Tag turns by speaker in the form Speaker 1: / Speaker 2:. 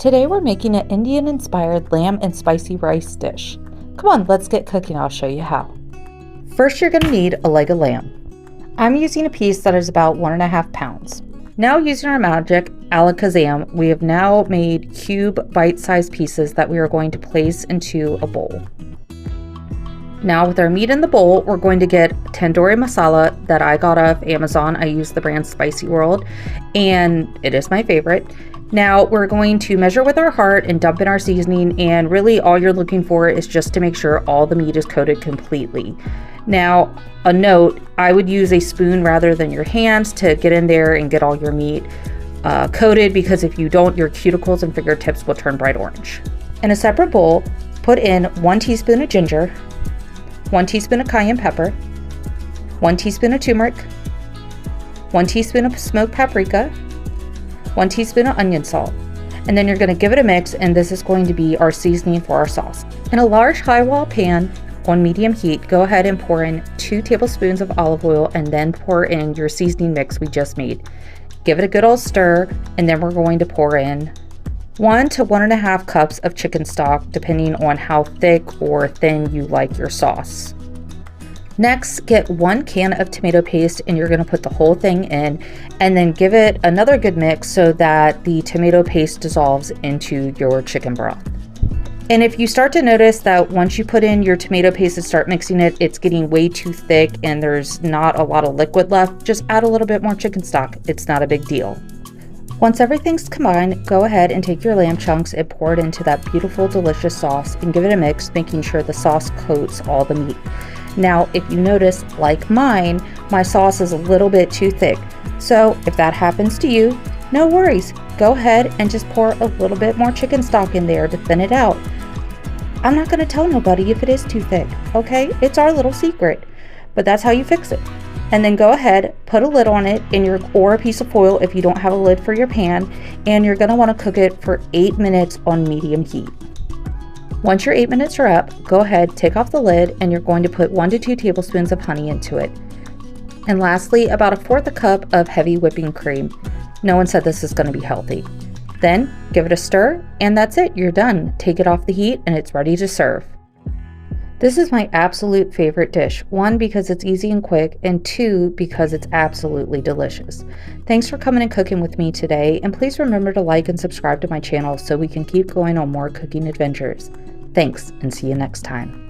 Speaker 1: Today we're making an Indian-inspired lamb and spicy rice dish. Come on, let's get cooking. I'll show you how. First, you're going to need a leg of lamb. I'm using a piece that is about 1.5 pounds. Now, using our magic alakazam, we have now made cube bite-sized pieces that we are going to place into a bowl. Now, with our meat in the bowl, we're going to get tandoori masala that I got off Amazon. I use the brand Spicy World, and it is my favorite. Now, we're going to measure with our heart and dump in our seasoning, and really all you're looking for is just to make sure all the meat is coated completely. Now, a note, I would use a spoon rather than your hands to get in there and get all your meat coated, because if you don't, your cuticles and fingertips will turn bright orange. In a separate bowl, put in 1 teaspoon of ginger, 1 teaspoon of cayenne pepper, 1 teaspoon of turmeric, 1 teaspoon of smoked paprika, 1 teaspoon of onion salt, and then you're going to give it a mix, and this is going to be our seasoning for our sauce. In a large high-wall pan on medium heat, go ahead and pour in 2 tablespoons of olive oil and then pour in your seasoning mix we just made. Give it a good old stir, and then we're going to pour in 1 to 1.5 cups of chicken stock, depending on how thick or thin you like your sauce. Next, get 1 can of tomato paste, and you're going to put the whole thing in, and then give it another good mix so that the tomato paste dissolves into your chicken broth. And if you start to notice that once you put in your tomato paste and start mixing it, it's getting way too thick and there's not a lot of liquid left, just add a little bit more chicken stock. It's not a big deal. Once everything's combined, go ahead and take your lamb chunks and pour it into that beautiful, delicious sauce and give it a mix, making sure the sauce coats all the meat. Now, if you notice, like mine, my sauce is a little bit too thick. So if that happens to you, no worries. Go ahead and just pour a little bit more chicken stock in there to thin it out. I'm not going to tell nobody if it is too thick, okay? It's our little secret, but that's how you fix it. And then go ahead, put a lid on it or a piece of foil if you don't have a lid for your pan, and you're going to want to cook it for 8 minutes on medium heat. Once your 8 minutes are up, go ahead, take off the lid, and you're going to put 1 to 2 tablespoons of honey into it. And lastly, about 1/4 cup of heavy whipping cream. No one said this is going to be healthy. Then give it a stir, and that's it, you're done. Take it off the heat and it's ready to serve. This is my absolute favorite dish. 1, because it's easy and quick, and 2, because it's absolutely delicious. Thanks for coming and cooking with me today, and please remember to like and subscribe to my channel so we can keep going on more cooking adventures. Thanks, and see you next time.